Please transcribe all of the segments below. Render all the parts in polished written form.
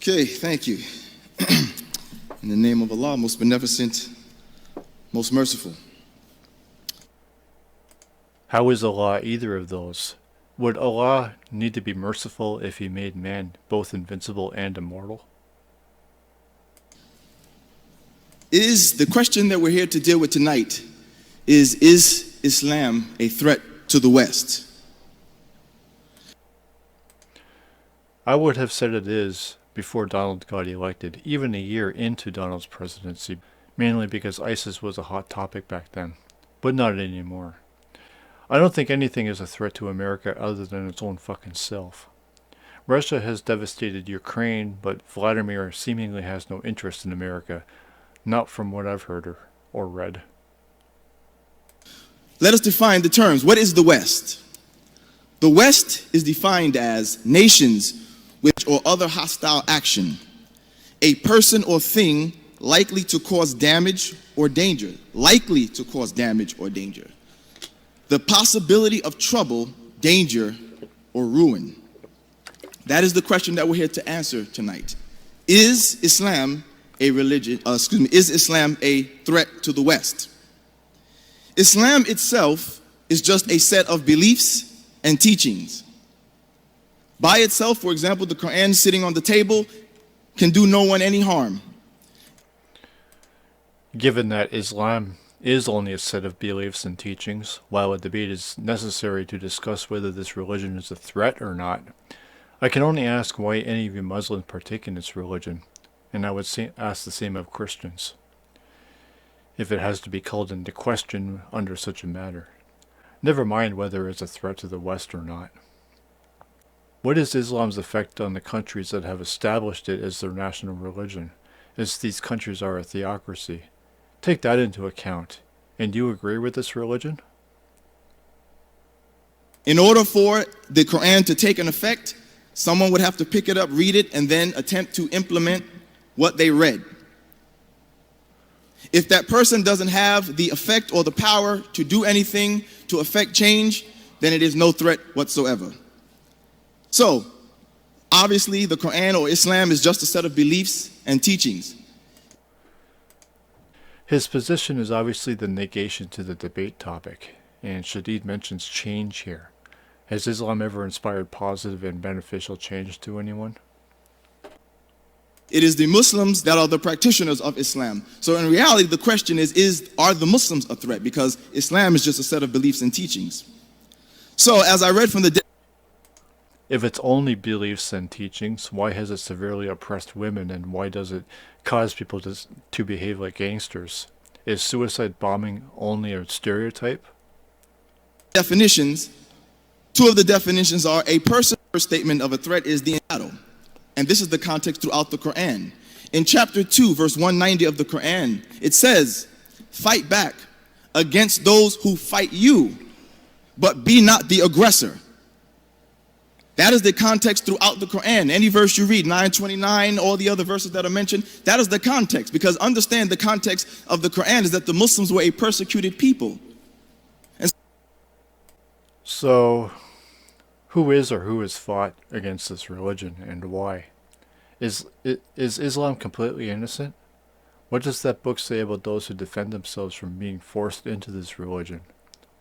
Okay, thank you. In the name of Allah, most beneficent, most merciful. How is Allah either of those? Would Allah need to be merciful if he made man both invincible and immortal? Is the question that we're here to deal with tonight is Islam a threat to the West? I would have said it is before Donald got elected, even a year into Donald's presidency, mainly because ISIS was a hot topic back then, but not anymore. I don't think anything is a threat to America other than its own fucking self. Russia has devastated Ukraine, but Vladimir seemingly has no interest in America, not from what I've heard or read. Let us define the terms. What is the West? The West is defined as nations which or other hostile action, a person or thing likely to cause damage or danger, the possibility of trouble, danger, or ruin. That is the question that we're here to answer tonight. Is Islam a religion, is Islam a threat to the West? Islam itself is just a set of beliefs and teachings. By itself, for example, the Quran sitting on the table can do no one any harm. Given that Islam is only a set of beliefs and teachings, while a debate is necessary to discuss whether this religion is a threat or not, I can only ask why any of you Muslims partake in this religion, and I would ask the same of Christians, if it has to be called into question under such a matter. Never mind whether it's a threat to the West or not. What is Islam's effect on the countries that have established it as their national religion, as these countries are a theocracy? Take that into account. And do you agree with this religion? In order for the Quran to take an effect, someone would have to pick it up, read it, and then attempt to implement what they read. If that person doesn't have the effect or the power to do anything to affect change, then it is no threat whatsoever. So, obviously, the Quran or Islam is just a set of beliefs and teachings. His position is obviously the negation to the debate topic, and Shadid mentions change here. Has Islam ever inspired positive and beneficial change to anyone? It is the Muslims that are the practitioners of Islam. So in reality, the question is are the Muslims a threat? Because Islam is just a set of beliefs and teachings. So as I read from the... If it's only beliefs and teachings, why has it severely oppressed women, and why does it cause people to behave like gangsters? Is suicide bombing only a stereotype? Definitions. Two of the definitions are a person's statement of a threat is the battle. And this is the context throughout the Quran. In chapter 2, verse 190 of the Quran, it says, fight back against those who fight you, but be not the aggressor. That is the context throughout the Quran. Any verse you read, 929, all the other verses that are mentioned, that is the context. Because understand the context of the Quran is that the Muslims were a persecuted people. And so, who is or who has fought against this religion and why? Is Islam completely innocent? What does that book say about those who defend themselves from being forced into this religion,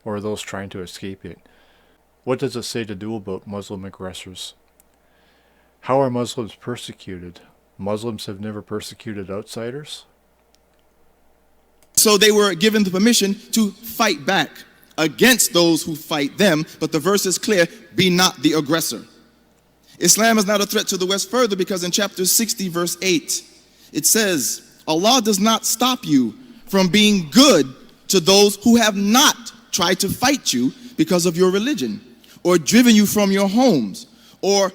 or those trying to escape it? What does it say to do about Muslim aggressors? How are Muslims persecuted? Muslims have never persecuted outsiders? so they were given the permission to fight back against those who fight them, but the verse is clear, be not the aggressor. Islam is not a threat to the West further because in chapter 60, verse 8, it says, Allah does not stop you from being good to those who have not tried to fight you because of your religion, or driven you from your homes, or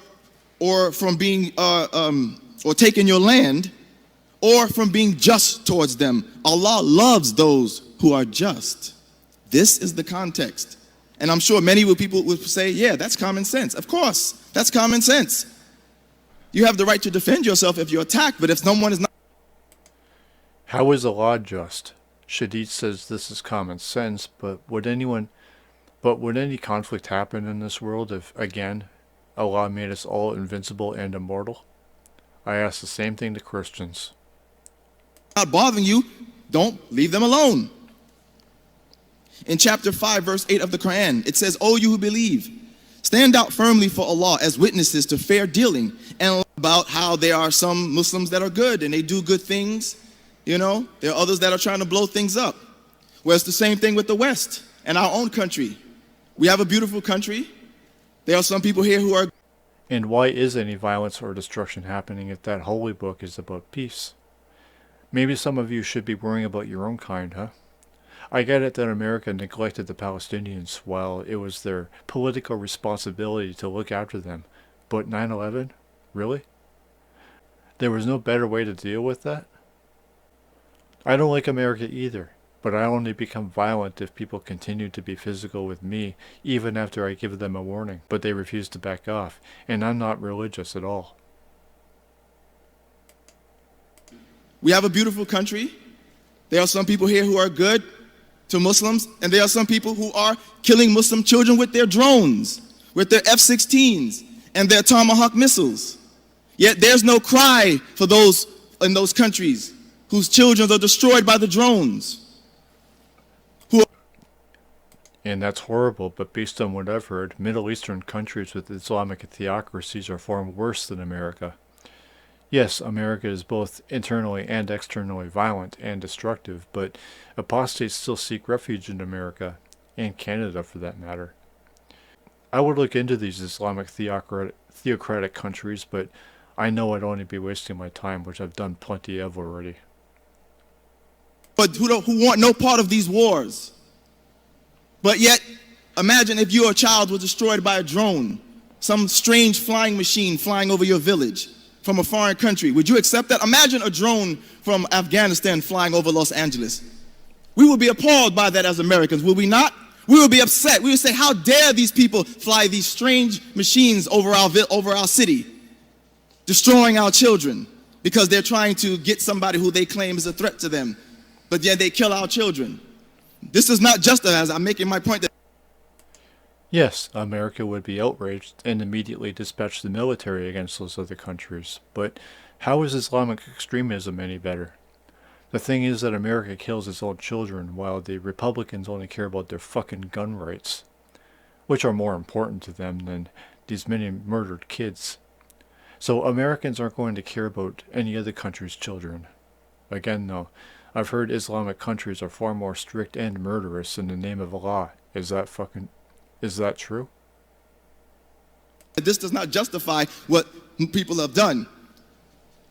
from being, or taking your land, or from being just towards them. Allah loves those who are just. This is the context. And I'm sure many people would say, yeah, that's common sense. Of course, that's common sense. You have the right to defend yourself if you're attacked, but if someone is not... How is Allah just? Shadid says this is common sense, but would any conflict happen in this world if, again, Allah made us all invincible and immortal? I ask the same thing to Christians. Not bothering you, don't leave them alone. In chapter 5, verse 8 of the Quran, it says, "O you who believe, stand out firmly for Allah as witnesses to fair dealing," and about how there are some Muslims that are good and they do good things. You know, there are others that are trying to blow things up. Well, it's the same thing with the West and our own country. We have a beautiful country. There are some people here who are. And why is any violence or destruction happening if that holy book is about peace? Maybe some of you should be worrying about your own kind, huh? I get it that America neglected the Palestinians while it was their political responsibility to look after them. But 9/11? Really? There was no better way to deal with that? I don't like America either, but I only become violent if people continue to be physical with me even after I give them a warning, but they refuse to back off, and I'm not religious at all. We have a beautiful country. There are some people here who are good to Muslims, and there are some people who are killing Muslim children with their drones, with their F-16s, and their Tomahawk missiles. Yet there's no cry for those in those countries whose children are destroyed by the drones. And that's horrible, but based on what I've heard, Middle Eastern countries with Islamic theocracies are far worse than America. Yes, America is both internally and externally violent and destructive, but apostates still seek refuge in America, and Canada for that matter. I would look into these Islamic theocratic countries, but I know I'd only be wasting my time, which I've done plenty of already. But who want no part of these wars. But yet, imagine if your child was destroyed by a drone, some strange flying machine flying over your village from a foreign country. Would you accept that? Imagine a drone from Afghanistan flying over Los Angeles. We would be appalled by that as Americans, would we not? We would be upset. We would say, how dare these people fly these strange machines over our city, destroying our children because they're trying to get somebody who they claim is a threat to them, but yet they kill our children. This is not just as I'm making my point that. Yes, America would be outraged and immediately dispatch the military against those other countries, but how is Islamic extremism any better? The thing is that America kills its own children while the Republicans only care about their fucking gun rights, which are more important to them than these many murdered kids. So Americans aren't going to care about any other country's children. Again though, I've heard Islamic countries are far more strict and murderous in the name of Allah. Is that true? This does not justify what people have done.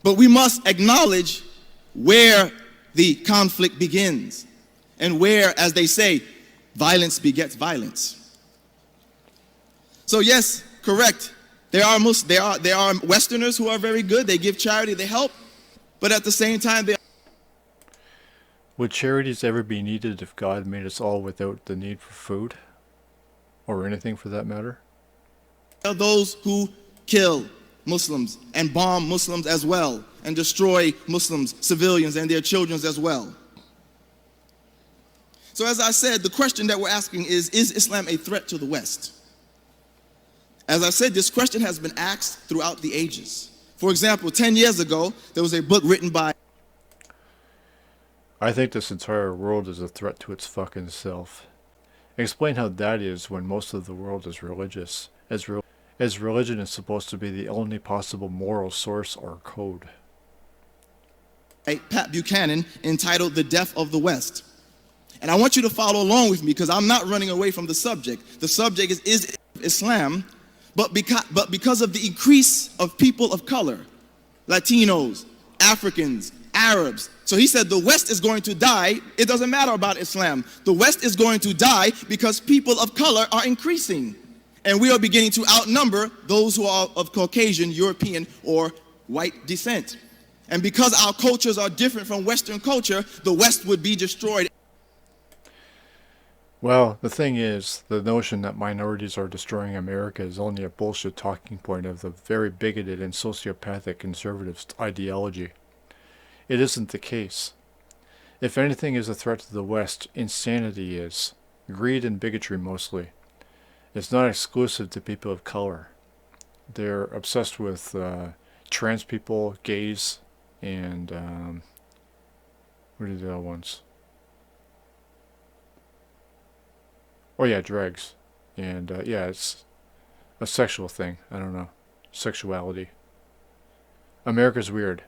But we must acknowledge where the conflict begins and where, as they say, violence begets violence. So yes, correct. There are Westerners who are very good. They give charity, they help. But at the same time, Would charities ever be needed if God made us all without the need for food? Or anything for that matter? are those who kill Muslims and bomb Muslims as well and destroy Muslims, civilians, and their children as well. So as I said, the question that we're asking is Islam a threat to the West? As I said, this question has been asked throughout the ages. For example, 10 years ago, there was a book written by. I think this entire world is a threat to its fucking self. Explain how that is when most of the world is religious, as religion is supposed to be the only possible moral source or code. Pat Buchanan entitled The Death of the West. And I want you to follow along with me because I'm not running away from the subject. The subject is Islam, but because of the increase of people of color, Latinos, Africans, Arabs. So he said the West is going to die. It doesn't matter about Islam. The West is going to die because people of color are increasing. And we are beginning to outnumber those who are of Caucasian, European, or white descent. And because our cultures are different from Western culture, the West would be destroyed. Well, the thing is, the notion that minorities are destroying America is only a bullshit talking point of the very bigoted and sociopathic conservative ideology. It isn't the case. If anything is a threat to the West, insanity is. Greed and bigotry mostly. It's not exclusive to people of color. They're obsessed with trans people, gays, and what are the other ones? Oh yeah, dregs, and yeah, it's a sexual thing. I don't know, sexuality. America's weird.